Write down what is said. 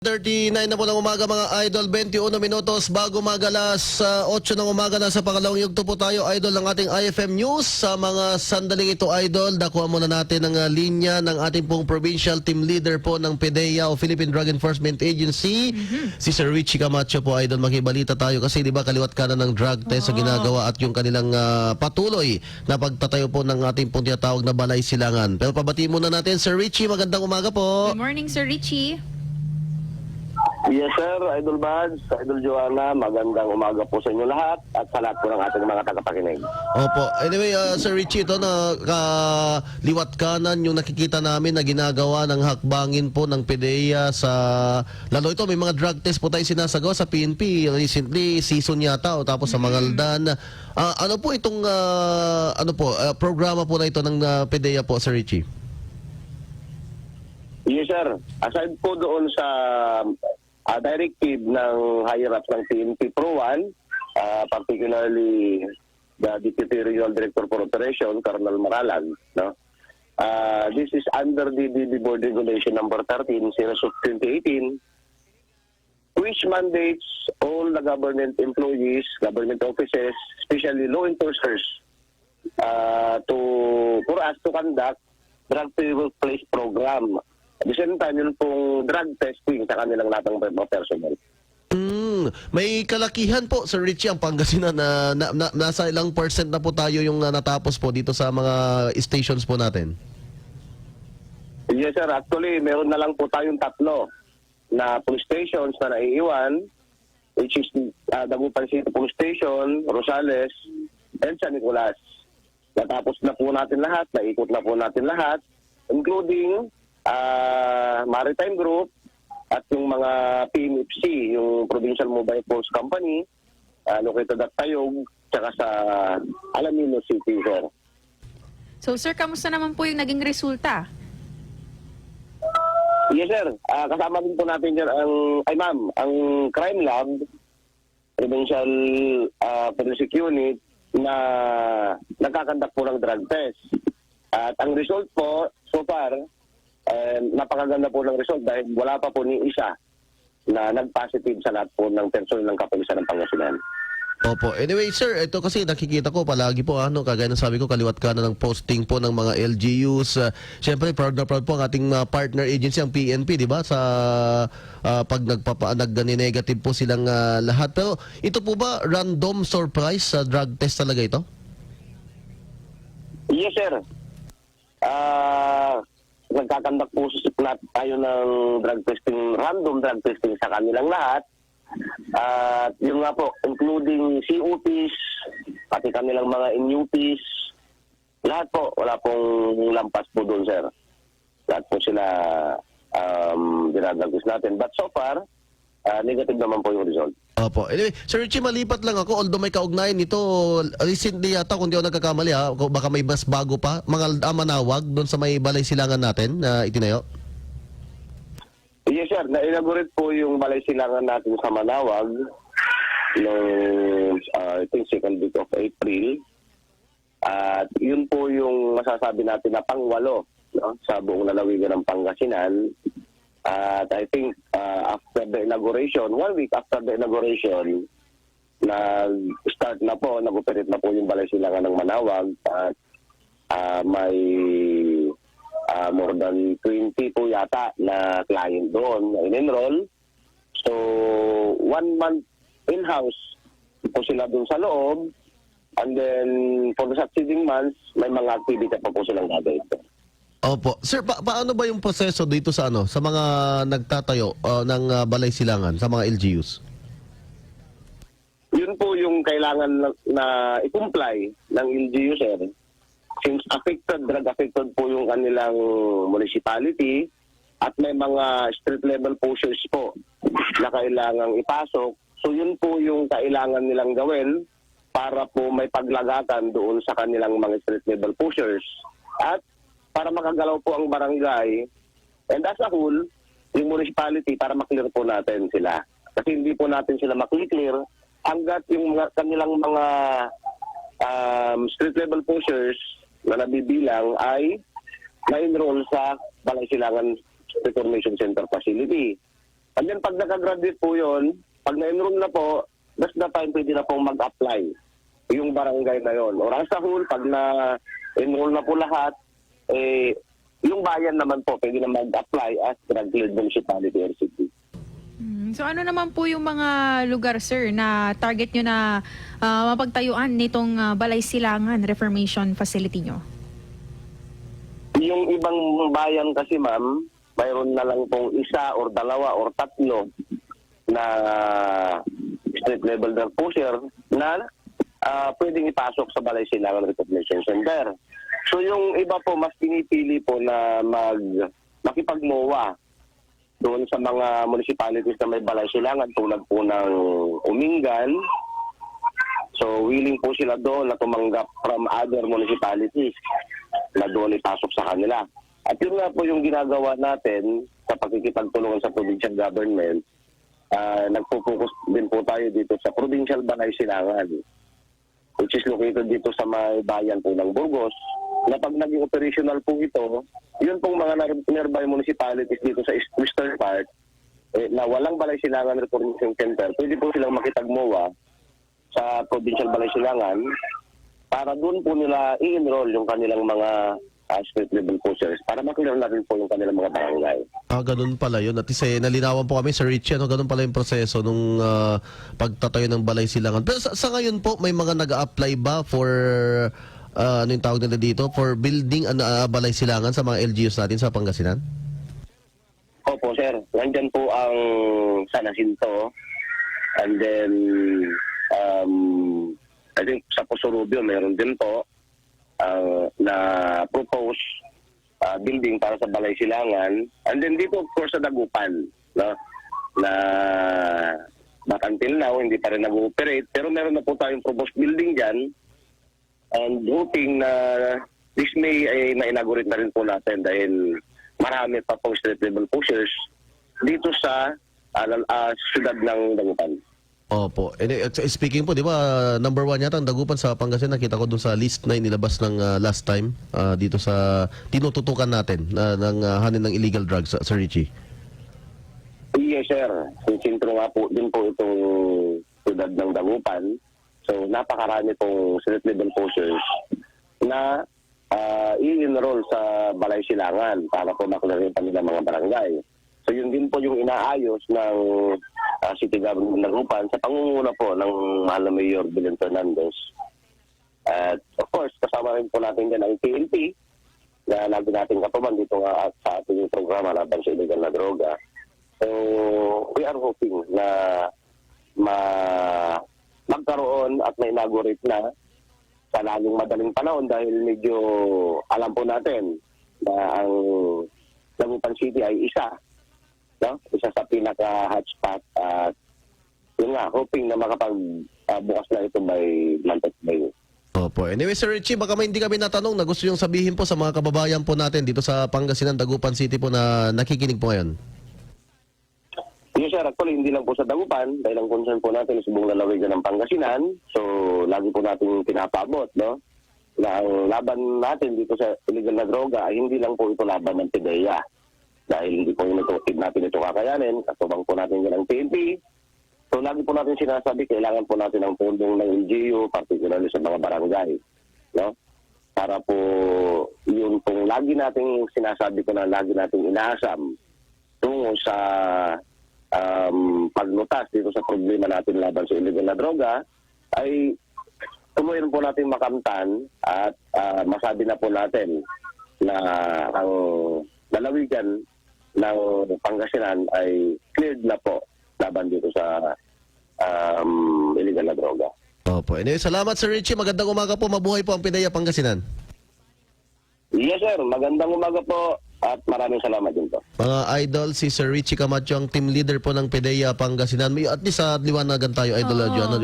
39 na po ng umaga mga idol, 21 minutos bago magalas 8 ng umaga na sa pangalawang yugto po tayo idol ng ating IFM News. Sa mga sandaling ito idol, nakuha muna natin ang linya ng ating pong provincial team leader po ng PDEA o Philippine Drug Enforcement Agency, si Sir Richie Camacho po idol. Makibalita tayo kasi di ba kaliwat kanan ng drug test na ginagawa at yung kanilang patuloy na pagtatayo po ng ating pong tinatawag na balay silangan. Pero pabati muna natin Sir Richie, magandang umaga po. Good morning, Sir Richie. Yes sir, Idol Bads, Idol Joanna, magandang umaga po sa inyo lahat at sa lahat po ng ating mga tagapakinig. Opo. Anyway, Sir Richie, ito na liwat kanan yung nakikita namin na ginagawa ng hakbangin po ng PDEA sa, lalo ito may mga drug test po tayo sinasagawa sa PNP recently, season yata o tapos sa Mangaldan. Ano po itong programa po na ito ng PDEA po, Sir Richie? Yes sir, aside po doon sa directive ng higher-ups ng PNP Pro 1, particularly the Deputy Regional Director for Operation, Colonel Maralag, no? This is under the DD Board Regulation number 13, series of 2018, which mandates all the government employees, government offices, especially law enforcers, for us to conduct drug-free workplace program. At the same time, yun pong drug testing sa kanilang lahat ng mga personnel. May kalakihan po, Sir Richie, ang Pangasinan na, nasa ilang percent na po tayo yung natapos po dito sa mga stations po natin? Yes sir, actually meron na lang po tayong 3 na police stations na naiiwan, which is Dagupan City Police Station, Rosales, and San Nicolas. Natapos na po natin lahat, naikot na po natin lahat, including Maritime Group at yung mga PMFC, yung Provincial Mobile Force Company, located at Tayog, tsaka sa Alamino City, sir. So, sir, kamusta naman po yung naging resulta? Yes, sir. Kasama din po natin dyan ang Crime Lab, Provincial Forensic Unit, na nagkakandak po ng drug test. At ang result po, so far, napakaganda po ng result dahil wala pa po ni isa na nag-positive sa lahat po ng personal ng kapulisan ng Pangasinan. Opo. Anyway, sir, ito kasi nakikita ko palagi po, kagaya ng sabi ko, kaliwat ka na ng posting po ng mga LGUs. Siyempre, proud na proud po ang ating partner agency, ang PNP, di ba? Sa pag nag-negative po silang lahat. Pero ito po ba random surprise sa drug test talaga ito? Yes, sir. Nagkakandak po tayo ng drug testing, random drug testing sa kanilang lahat. At yun nga po, including COPs, pati kanilang mga NUPs, lahat po, wala pong lampas po doon, sir. Lahat po sila dinadagos natin. But so far, negative naman po yung result. Opo. Anyway, Sir Richie, malipat lang ako, although may kaugnayan nito, recently yata, kung di ako nagkakamali, baka may mas bago pa, mga Manawag, doon sa may balay silangan natin na itinayo? Yes, sir. Na-inaugurate po yung balay silangan natin sa Manawag noong, I think, second week of April. At yun po yung masasabi natin na pang-8, no, sa buong lalawigan ng Pangasinan. At I think after the inauguration, 1 week after the inauguration, nag-start na po, nag-operate na po yung balay silangan ng Manawag at may more than 20 po yata na client doon na in-enroll. So, 1 month in-house po sila doon sa loob, and then for the succeeding months, may mga activity pa po silang gagawin. Opo. Sir, paano ba yung proseso dito sa sa mga nagtatayo ng balay silangan, sa mga LGUs? Yun po yung kailangan na i-comply ng LGU, sir. Since drug affected po yung kanilang municipality at may mga street level pushers po na kailangang ipasok. So yun po yung kailangan nilang gawin para po may paglagatan doon sa kanilang mga street level pushers. At para makagalaw po ang barangay, and as a whole, yung municipality, para maklear po natin sila. Kasi hindi po natin sila maklear hanggat yung kanilang mga street level pushers na nabibilang ay na-enroll sa Balay Silangan Reformation Center facility. And then pag nakagraduate po yun, pag na-enroll na po, that's the time pwede na pong mag-apply yung barangay na yon. Or as a whole, pag na-enroll na po lahat, yung bayan naman po pwede na mag-apply as drug-cleared municipality or city. So ano naman po yung mga lugar, sir, na target nyo na mapagtayuan nitong Balay Silangan Reformation Facility nyo? Yung ibang bayan kasi, ma'am, mayroon na lang pong isa or dalawa or tatlo na street level drug pusher na pwedeng ipasok sa Balay Silangan Recognition Center. So yung iba po mas pinipili po na makipag-MOA doon sa mga municipalities na may Balay Silangan tulad po ng Umingan. So willing po sila doon na tumanggap from other municipalities na doon ipasok sa kanila. At yun nga po yung ginagawa natin sa pagkikipagtulungan sa provincial government. Nagpo-focus din po tayo dito sa Provincial Balay Silangan, which is located dito sa may bayan po ng Burgos, na pag naging operational po ito, yun pong mga nearby municipalities dito sa western part, na walang Balay Silangan Reformation Center, pwede po silang makitag-MOA sa Provincial Balay Silangan para doon po nila i-enroll yung kanilang mga street level pushers para makilala na rin po yung kanilang mga barangay. Ganun pala yun. At isa, nalinawan po kami, Sir Richie, ganun pala yung proseso nung pagtatayo ng Balay Silangan. Pero sa ngayon po, may mga nag-a-apply ba for, ano yung tawag nila dito, for building Balay Silangan sa mga LGUs natin sa Pangasinan? Opo, sir. Nandyan po ang San Jacinto. And then, I think sa Poso Rubio, mayroon din po na propose building para sa Balay Silangan. And then dito, of course, sa Dagupan, no? Na but until now, hindi pa rin nag-ooperate. Pero meron na po tayong proposed building dyan. And hoping na this May ay ma-inaugurate na rin po natin dahil marami pa pong street level pushers dito sa siyudad ng Dagupan. Opo. And, speaking po, di ba, number 1 yata ang Dagupan sa Pangasinan. Nakita ko doon sa list na inilabas ng last time dito sa tinututukan natin ng hanin ng illegal drugs, Sir Richie. Yes, sir. Sintro nga po din po itong siyudad ng Dagupan. So, napakarami pong street level pushers na i-enroll sa Balay Silangan para po maklarin pa nila mga barangay. So, yun din po yung inaayos ng City Government ng Dagupan sa pangunguna po ng mahal na Mayor Belen Fernandez. At of course, kasama rin po natin dyan ang PNP na lagi natin katuban dito nga sa ating programa laban sa illegal na droga. So, we are hoping na magkaroon at ma-inaugurate na sa lalong madaling panahon dahil medyo alam po natin na ang Dagupan City ay isa sa pinaka-hotspot at yun nga, hoping na makapag-bukas na ito by month of May. Opo. Anyway, Sir Richie, baka may hindi kami natanong na gusto yung sabihin po sa mga kababayan po natin dito sa Pangasinan, Dagupan City po na nakikinig po ngayon. Yes, sir. Actually, hindi lang po sa Dagupan dahil ang concern po natin is buong lalawigan ng Pangasinan. So, lagi po natin pinapabot, no? Na ang laban natin dito sa illegal na droga ay hindi lang po ito laban ng PDEA. Dahil hindi po natin ito kakayanin, katubang po natin yan ang PNP. So lagi po natin sinasabi, kailangan po natin ang pundong ng LGU, particularly sa mga barangay. No? Para po yun pong lagi nating sinasabi ko na lagi nating inaasam tungo sa paglutas dito sa problema natin laban sa illegal na droga, ay tumuyin po natin makamtan at masabi na po natin na ang lalawigan ng Pangasinan ay cleared na po laban dito sa illegal na droga. Opo. Anyway, salamat, Sir Richie. Magandang umaga po. Mabuhay po ang PDEA Pangasinan. Yes, sir. Magandang umaga po at maraming salamat din po. Mga idol, si Sir Richie Camacho, ang team leader po ng PDEA Pangasinan. May at least liwanagan tayo, idol. Oo. Ano,